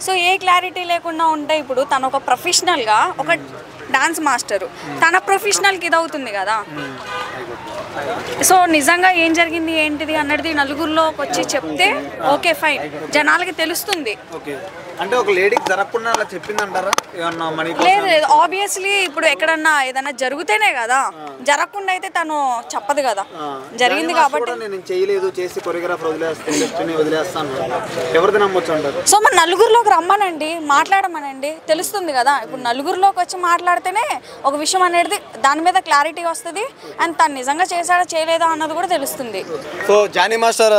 So ఏ clarity లేకుండా ఉంటే ఇప్పుడు తను ఒక ప్రొఫెషనల్గా ఒక డాన్స్ మాస్టరు, తన ప్రొఫెషనల్కి ఇది అవుతుంది కదా. సో నిజంగా ఏం జరిగింది ఏంటిది అన్నది నలుగురిలోకి వచ్చి చెప్తే ఓకే ఫైన్, జనాలకి తెలుస్తుంది. అంటే ఒక లేడీకి జరగకుండా అలా చెప్పిందంటారా? లేదు లేదు, ఆబ్వియస్లీ ఇప్పుడు ఎక్కడన్నా ఏదైనా జరిగితేనే కదా, జరగకుండా అయితే తను చెప్పదు కదా. జరిగింది కాబట్టి నేను చేయలేదు, చేసి కొరియోగ్రాఫర్ వదిలేస్తాను, ఎవరిది నమ్మొచ్చు అంటారు? సో మన నలుగురిలోకి రమ్మనండి, మాట్లాడమనండి, తెలుస్తుంది కదా. ఇప్పుడు నలుగురిలోకి వచ్చి మాట్లాడితేనే ఒక విషయం అనేది దాని మీద క్లారిటీ వస్తుంది, అండ్ తను నిజంగా చేశాడా చేయలేదా అన్నది కూడా తెలుస్తుంది. సో జానీ మాస్టర్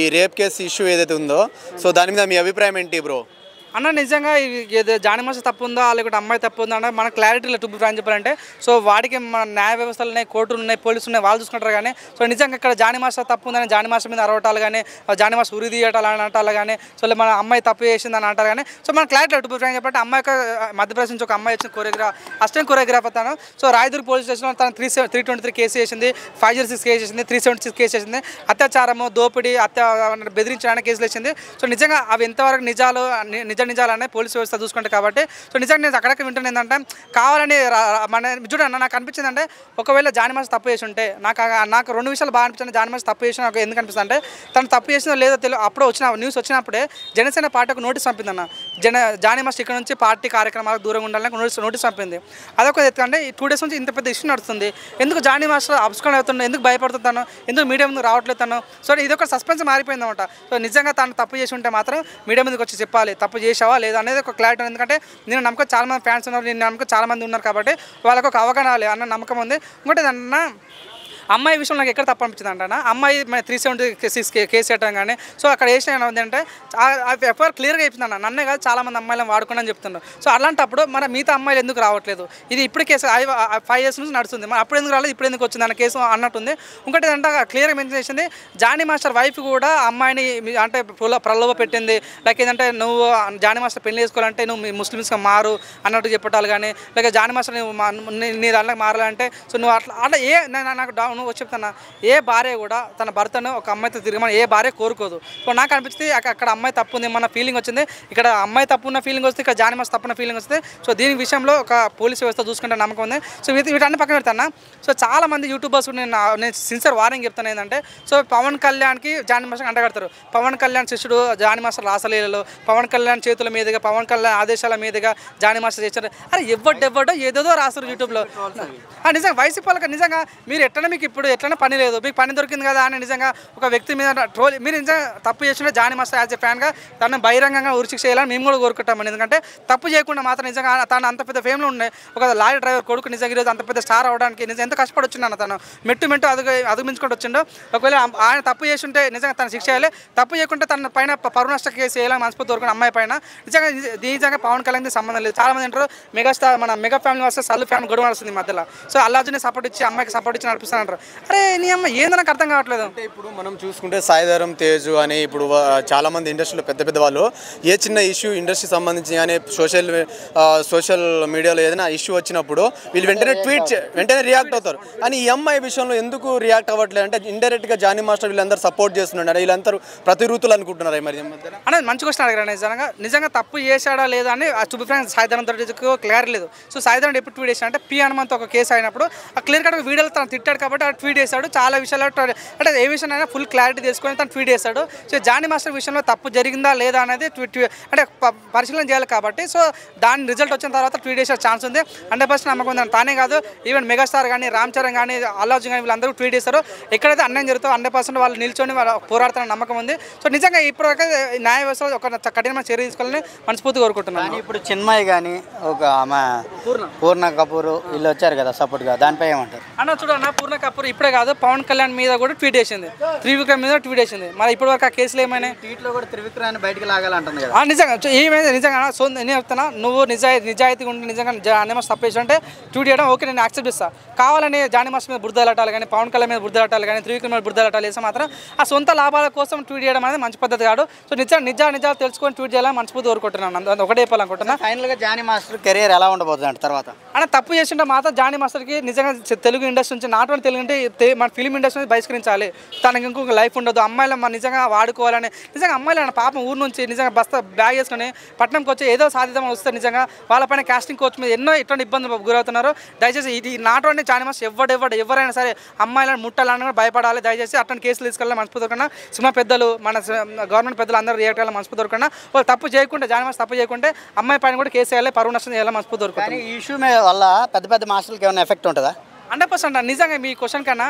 ఈ రేప్ కేసు ఇష్యూ ఏదైతే ఉందో, సో దాని మీద మీ అభిప్రాయం ఏంటి బ్రో? అన్న నిజంగా జానీ మాస్టర్ తప్పు ఉందా లేకపోతే అమ్మాయి తప్పు ఉందా అన్న మన క్లారిటీ లేదు. టు బి ఫ్రాంక్ చెప్పాలంటే సో వాడికి మన న్యాయ వ్యవస్థలు ఉన్నాయి, కోర్టులు ఉన్నాయి, పోలీసులు ఉన్నాయి, వాళ్ళు చూసుకుంటారు. కానీ సో నిజంగా ఇక్కడ జానీ మాస్టర్ తప్పు ఉందని జానీ మాస్టర్ మీద అరవటాలు కానీ, జానీ మాస్టర్ ఉరి తీయటాలు అని అంటారు కానీ, సో మన అమ్మాయి తప్పు చేసిందని అంటారు కానీ, సో మన క్లారిటీ లేదు. టు బి ఫ్రాంక్ చెప్పాలంటే అమ్మాయి మధ్యప్రదేశ్ నుంచి ఒక అమ్మాయి వచ్చిన అసిస్టెంట్ కొరియోగ్రాఫర్ తను. సో రాయదుర్గ్ పోలీస్ స్టేషన్లో తను 323 కేసు చేసింది, 506 కేసు చేసింది, 376 కేసు చేసింది, అత్యాచారము, దోపిడీ, బెదిరించడానికి కేసులు వేసింది. సో నిజంగా అవి ఎంతవరకు నిజాలనే పోలీసు వ్యవస్థ చూసుకుంటే కాబట్టి. సో నిజంగా నేను అక్కడికి వింటున్నాను ఏంటంటే కావాలని మన చూడండి నాకు అనిపించింది అంటే ఒకవేళ జానీ మాస్టర్ తప్పు చేసి ఉంటే నాకు 2 విషయాలు బాగా అనిపించింది. జానీ మాస్టర్ తప్పు చేసిన నాకు ఎందుకు అనిపిస్తుంది అంటే తను తప్పు చేసిందో లేదో తెలియదు. అప్పుడు న్యూస్ వచ్చినప్పుడే జనసేన పార్టీ ఒక నోటీస్ పంపిందన్న, జానీ మాస్టర్ ఇక్కడ నుంచి పార్టీ కార్యక్రమాలకు దూరంగా ఉండాలని నోటీస్ పంపింది. అదొక ఎందుకంటే 2 డేస్ నుంచి ఇంత పెద్ద ఇష్యూ నడుస్తుంది. ఎందుకు జానీ మాస్టర్ అబ్స్కాండ్ అవుతున్నాడు, ఎందుకు భయపడుతున్నాను, ఎందుకు మీడియా ముందుకు రావట్లేదు తను. సో ఇది ఒక సస్పెన్స్ మారిపోయింది అనమాట. సో నిజంగా తను తప్పు చేసి ఉంటే మాత్రం మీడియా ముందుకు వచ్చి చెప్పాలి తప్పు చేసావా లేదా అనేది ఒక క్లారిటీ. ఎందుకంటే నేను నమ్మకం చాలా మంది ఫ్యాన్స్ ఉన్నారు, నేను నమ్మకం చాలా మంది ఉన్నారు కాబట్టి వాళ్ళకు ఒక అవగాహన అన్న నమ్మకం ఉంది. ఇంకోటి అన్న అమ్మాయి విషయం నాకు ఎక్కడ తప్పు అనిపించింది అంటే అమ్మాయి 376 కేసు పెట్టడం కానీ సో అక్కడ వేసిన ఏంటంటే ఎఫ్ఐఆర్ క్లియర్గా చెప్పిందన్న, నన్నే కాదు చాలా మంది అమ్మాయిలను వాడుకుని చెప్తున్నారు. సో అలాంటప్పుడు మన మిగతా అమ్మాయిలు ఎందుకు రావట్లేదు? ఇది ఇప్పుడు కేసు 5 years నుంచి నడుస్తుంది, మరి అప్పుడు ఎందుకు రాలేదు, ఇప్పుడు ఎందుకు వచ్చింది అన్న కేసు అన్నట్టుంది. ఇంకోటి ఏంటంటే క్లియర్గా మెన్షన్ చేసింది జానీ మాస్టర్ వైఫ్ కూడా అమ్మాయిని అంటే ప్రలోభ పెట్టింది. లైక్ ఏంటంటే నువ్వు జానీ మాస్టర్ పెళ్లి చేసుకోవాలంటే నువ్వు ముస్లిమ్స్గా మారు అన్నట్టు చెప్పటాలు కానీ, లేక జానీ మాస్టర్ నీ దాంట్లో మారాలంటే సో నువ్వు అట్లా నాకు నువ్వు చెప్తున్నా ఏ భార్య కూడా తన భర్తను ఒక అమ్మాయితో తిరగమని ఏ భార్య కోరుకోదు. సో నాకు అనిపిస్తుంది అక్కడ అమ్మాయి తప్పు ఉంది మన ఫీలింగ్ వచ్చింది, ఇక్కడ అమ్మాయి తప్పు ఉన్న ఫీలింగ్ వస్తుంది, ఇక్కడ జానీ మాస్టర్ తప్పున్న ఫీలింగ్ వస్తుంది. సో దీని విషయంలో ఒక పోలీస్ వ్యవస్థ చూసుకుంటే నమ్మకం ఉంది. సో వీటన్ని పక్కన పెడతాను. సో చాలా మంది యూట్యూబర్స్ నేను సిన్సియర్ వార్నింగ్ చెప్తాను ఏంటంటే సో పవన్ కళ్యాణ్కి జానీ మాస్టర్ అంటగడతారు. పవన్ కళ్యాణ్ శిష్యుడు జానీ మాస్టర్ రాసలీలలో పవన్ కళ్యాణ్ చేతుల మీదుగా పవన్ కళ్యాణ్ ఆదేశాల మీదుగా జానీ మాస్టర్ చేశారు. అరే ఎవడో ఏదేదో రాస్తారు యూట్యూబ్లో. నిజంగా వైసీపీ వాళ్ళకి నిజంగా మీరు ఎట్లా మీకు ఇప్పుడు ఎట్లనే పని లేదు, మీకు పని దొరికింది కదా అని నిజంగా ఒక వ్యక్తి మీద ట్రోల్ మీరు నిజంగా తప్పు చేస్తుంటే జానీ మాస్టర్ యాజ్ ఎ ఫ్యాన్గా తను బహిరంగంగా ఉరిశిక్ష చేయాలని మేము కూడా కోరుకుంటామని. ఎందుకంటే తప్పు చేయకుండా మాత్రం నిజంగా తను అంత పెద్ద ఫేమ్లో ఉండే ఒక లారీ డ్రైవర్ కొడుకు నిజంగా ఈరోజు అంత పెద్ద స్టార్ అవడానికి నిజంగా ఎంత కష్టపడి వచ్చిండు తను మెట్టు అదుమించుకుంటూ వచ్చిండో. ఒకవేళ ఆయన తప్పు చేస్తుంటే నిజంగా తను శిక్ష చేయాలి, తప్పు చేయకుంటే తన పైన పరువు నష్ట కేసు చేయాలని మనస్ఫూర్తి దొరికిన అమ్మాయి పైన నిజంగా పవన్ కళ్యాణ్ సంబంధం లేదు. చాలా మంది అంటారు మెగాస్టార్ మన మెగా ఫ్యామిలీ వస్తే సల్లు ఫ్యామిలీ గొడవ వస్తుంది మధ్యలో. సో అల్లాజుని సపోర్ట్ ఇచ్చి అమ్మాయికి సపోర్ట్ ఇచ్చి నడిపిస్తానంటారు. అరే నీ అమ్మ ఏందో నాకు అర్థం కావట్లేదు. అంటే ఇప్పుడు మనం చూసుకుంటే సాయిధరం తేజు అని ఇప్పుడు చాలా మంది ఇండస్ట్రీలో పెద్ద వాళ్ళు ఏ చిన్న ఇష్యూ ఇండస్ట్రీ సంబంధించి కానీ సోషల్ మీడియాలో ఏదైనా ఇష్యూ వచ్చినప్పుడు వీళ్ళు వెంటనే రియాక్ట్ అవుతారు. కానీ ఈ అమ్మాయి విషయంలో ఎందుకు రియాక్ట్ అవ్వట్లేదు అంటే ఇండైరెక్ట్గా జానీ మాస్టర్ వీళ్ళందరూ సపోర్ట్ చేస్తున్నారు, వీళ్ళందరూ ప్రతి ఋతులు అనుకుంటున్నారు. మరి అనేది మంచి క్వశ్చన్ అడిగారు. నిజంగా తప్పు చేశాడా లేదా అని టు ఫ్రెండ్స్ సాయిధరం తేజుకు క్లియర్ లేదు. సో సాయిధరం ఎప్పుడు ట్వీట్ చేశాడు అంటే పి హనుమంత్ ఒక కేసు అయినప్పుడు ఆ క్లియర్ కట్ వీడియోలో తను తిట్టాడు కాబట్టి ట్వీట్ చేశాడు. చాలా విషయాలు అంటే ఏ విషయం అయినా ఫుల్ క్లారిటీ తీసుకొని తను ట్వీట్ చేశాడు. సో జానీ మాస్టర్ విషయంలో తప్పు జరిగిందా లేదా అనేది అంటే పరిశీలన చేయాలి కాబట్టి సో దాని రిజల్ట్ వచ్చిన తర్వాత ట్వీట్ చేసే ఛాన్స్ ఉంది. 100% నమ్మకం ఉంది. తానే కాదు ఈవెన్ మెగాస్టార్ కానీ రామ్ చరణ్ కానీ అల్లాజున్ కానీ వీళ్ళందరూ ట్వీట్ చేస్తారు. ఎక్కడైతే అన్యాయం జరుగుతుందో 100% వాళ్ళు నిల్చొని వాళ్ళు పోరాడుతున్న నమ్మకం ఉంది. సో నిజంగా ఇప్పటివరకు న్యాయ వ్యవస్థలో ఒక కఠినమైన చర్య తీసుకోవాలని మనస్ఫూర్తి కోరుకుంటున్నాను. ఇప్పుడు చిన్మయ్ కానీ ఒక ఆమె పూర్ణ కపూర్ వీళ్ళు వచ్చారు కదా సపోర్ట్గా, దానిపై ఏమంటారు అన్న? చూడన్న పూర్ణ కపూర్ ఇప్పుడే కాదు పవన్ కళ్యాణ్ మీద కూడా ట్వీట్ చేసింది, త్రివిక్రమ్ మీద ట్వీట్ చేసింది. మరి ఇప్పటి వరకు ఆ కేసులు ఏమైనా ట్వీట్లో కూడా త్రివిక్రమాన్ని బయటకు లాగాలంటుంది కదా. నిజంగా ఏమైంది నిజంగా సో నేను చెప్తున్నా నువ్వు నిజాయితీగా ఉండి నిజంగా జానీ మాస్టర్ తప్పేసి అంటే ట్వీట్ చేయడం ఓకే నేను యాక్సెప్ట్ చేస్తాను. కావాలని జానీ మాస్టర్ మీద బురదలటాలు కానీ పవన్ కళ్యాణ్ మీద బురదలటాలు కానీ త్రివిక్రమ్ మీద బురదలటాలు వేస్తే మాత్రం ఆ సొంత లాభాల కోసం ట్వీట్ చేయడం అనేది మంచి పద్ధతి కాదు. సో నిజాలు తెలుసుకొని ట్వీట్ చేయాలని మనస్ఫూర్తి కోరుకుంటున్నాను. ఒకటే చెప్పాలనుకుంటున్నా. ఫైనల్గా జానీ మాస్టర్ కెరీర్ ఎలా ఉండబోతుంది అంటే తర్వాత తప్పు చేసింటే మాత్రం జానీ మాస్టర్కి నిజంగా తెలుగు ఇండస్ట్రీ నుంచి నాట్ ఓన్లీ తెలుగు అంటే మన ఫిలిం ఇండస్ట్రీ బహిష్కరించాలి, తనకి ఇంకొక లైఫ్ ఉండదు, అమ్మాయిలు మన నిజంగా వాడుకోవాలని. నిజంగా అమ్మాయిలు పాపం ఊరు నుంచి నిజంగా బస్తా బ్యాగ్ వేసుకొని పట్టణంకి వచ్చి ఏదో సాధిద్దామని వస్తే నిజంగా వాళ్ళపైన కాస్టింగ్ కోచ్ మీద ఎన్నో ఇటువంటి ఇబ్బందులు గురవుతున్నారు. దయచేసి ఇది నాట్ ఓన్లీ జానీ మాస్టర్, ఎవరైనా సరే అమ్మాయిలను ముట్టాలని కూడా భయపడాలి. దయచేసి అట్లాంటి కేసులు తీసుకెళ్ళాలి మనస్ఫూర్తి దొరకకుండా. సినిమా పెద్దలు, మన గవర్నమెంట్ పెద్దలు అందరూ రియాక్ట్ అయ్యాలి మనస్ఫూర్తి దొరకకుండా. వాళ్ళు తప్పు చేయకుంటే, జానీ మాస్టర్ తప్పు చేయకుంటే అమ్మాయి పైన కూడా కేసు వేయాలి, పరువు నష్టం చేయాలి మనస్ఫూర్తి దొరుకుతుంది. ఈ ఇష్యూ వల్ల పెద్ద పెద్ద మాస్టర్లకి ఏమైనా ఎఫెక్ట్ ఉంటుందా? 100% నిజంగా మీ క్వశ్చన్ కన్నా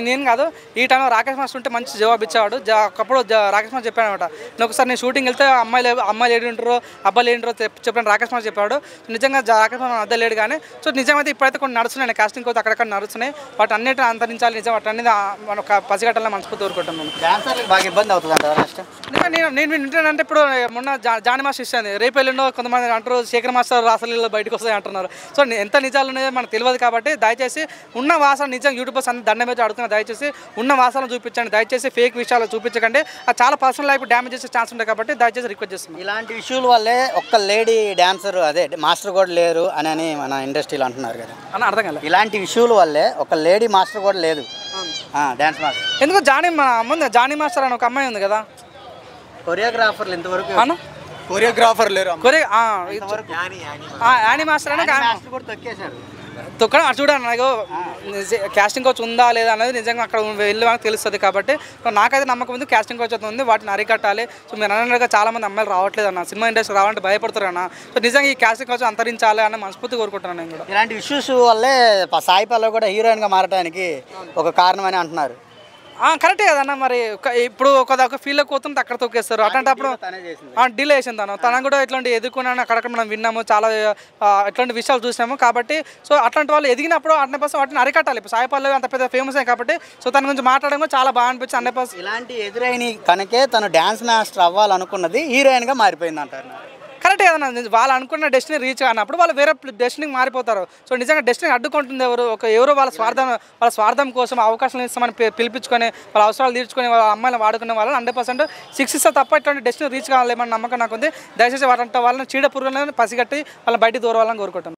నేను కాదు, ఈ టైంలో రాకేష్ మాస్టర్ ఉంటే మంచి జవాబు ఇచ్చేవాడు. ఒకప్పుడు రాకేష్ మాస్టర్ చెప్పాడు అనమాట, నేను ఒకసారి నేను షూటింగ్ వెళ్తే అమ్మాయిలు ఏడు ఉంటారో అబ్బాయిలు ఏంటారో చెప్పాను రాకేష్ మాస్టర్ చెప్పాడు. నిజంగా రాకేష్ మాస్టర్ అద్దె లేడు. కానీ సో నిజమైతే ఇప్పుడైతే కొన్ని నడుస్తున్నాయి, కాస్టింగ్ కోచ్ అక్కడక్కడ నడుస్తున్నాయి. వాటి అన్నిటి అంతరించాలి. నిజం వాటి అన్ని మన పసిగట్టాలని మనస్ఫూర్తి కోరుకుంటున్నాను. డాన్సర్లకు బాగా ఇబ్బంది అవుతుంది అంటారా నెక్స్ట్? నేను వింటానంటే ఇప్పుడు మొన్న జానీ మాస్టర్ ఇచ్చాను, రేపు ఎల్లుండో కొంతమంది అంటారు శేఖర్ మాస్టర్ రాసలీలో బయటకు వస్తాయి అంటున్నారు. సో ఎంత నిజాలు ఉన్నాయో మనకు తెలియదు. కాబట్టి దయచేసి ఉన్న వాసన నిజంగా యూట్యూబర్స్ అందరూ దండం మీద అడుగుతున్నారు, దయచేసి ఉన్న వాసన చూపించండి, దయచేసి ఫేక్ విషయాలు చూపించకండి. అది చాలా పర్సనల్ లైఫ్ డ్యామేజ్ చేసే ఛాన్స్ ఉంటాయి. కాబట్టి దయచేసి రిక్వెస్ట్ చేస్తున్నాను. ఇలాంటి ఇష్యూల వల్లే ఒక్క లేడీ డాన్సర్ అదే మాస్టర్ కూడా లేరు అని మన ఇండస్ట్రీలో అంటున్నారు కదా అన్న, అర్థం కాలేదు. ఇలాంటి ఇష్యూల వల్లే ఒక లేడీ మాస్టర్ కూడా లేదు, డాన్స్ మాస్టర్. ఎందుకు జానీ మాస్టర్ అని ఒక అమ్మాయి ఉంది కదా, కొరియోగ్రాఫర్లు ఇంతవరకు కొరియోగ్రాఫర్ లేరు. యానీ మాస్టర్ అని మాస్టర్ కూడా తొక్కేశారు. తొక్కడ చూడండి, నాకు క్యాస్టింగ్ కోచ్ ఉందా లేదా అనేది నిజంగా అక్కడ వెళ్ళి మనకు తెలుస్తుంది. కాబట్టి నాకైతే నమ్మకం ఉంది క్యాస్టింగ్ కోచ్ అయితే ఉంది, వాటిని అరికట్టాలి. సో మీరు అన్నట్టుగా చాలా మంది అమ్మాయిలు రావట్లేదు అన్న, సినిమా ఇండస్ట్రీ రావాలంటే భయపడతారు అన్న. సో నిజంగా ఈ క్యాస్టింగ్ కోచ్ అంతరించాలి అని మనస్ఫూర్తి కోరుకుంటున్నాను నేను కూడా. ఇలాంటి ఇష్యూస్ వల్లే సాయి పల్లవి కూడా హీరోయిన్గా మారడానికి ఒక కారణం అని అంటున్నారు. కరెక్టే కదన్న. మరి ఇప్పుడు ఒక ఫీల్డ్లోకి పోతుంటే అక్కడ తొక్కేస్తారు. అట్లాంటప్పుడు డిలే చేసింది తనకు కూడా ఇట్లాంటి ఎదుర్కొన్నాను, అక్కడక్కడ మనం విన్నాము, చాలా ఇట్లాంటి విషయాలు చూసాము. కాబట్టి సో అట్లాంటి వాళ్ళు ఎదిగినప్పుడు 100% వాటిని అరికట్టాలి. ఇప్పుడు సాయి పల్లవి అంత పెద్ద ఫేమస్ అయ్యి కాబట్టి సో తన గురించి మాట్లాడడం చాలా బాగా అనిపించింది. 100% ఇలాంటి ఎదురైన కనుకే తను డాన్స్ మాస్టర్ అవ్వాలనుకున్నది హీరోయిన్గా మారిపోయింది అంటారు. కరెక్టే కదన్నా. వాళ్ళు అనుకున్న డెస్టినీ రీచ్ కానప్పుడు వాళ్ళు వేరే డెస్టినీకి మారిపోతారు. సో నిజంగా డెస్టినీ అడ్డుకుంటుంది ఎవరో వాళ్ళ స్వార్థం కోసం అవకాశం ఇస్తామని పిలిపించుకొని వాళ్ళ అవసరాలు తీర్చుకొని వాళ్ళ అమ్మాయిలు వాడుకునే వాళ్ళని 100% శిక్షిస్తే తప్ప ఇట్లాంటి డెస్టినీ రీచ్ కావాలేమని నమ్మకం నాకు ఉంది. దయచేసి వాళ్ళంటే వాళ్ళని చీడ పురుగులను పసిగట్టి వాళ్ళని బయటికి దూరవాలని కోరుకుంటాను.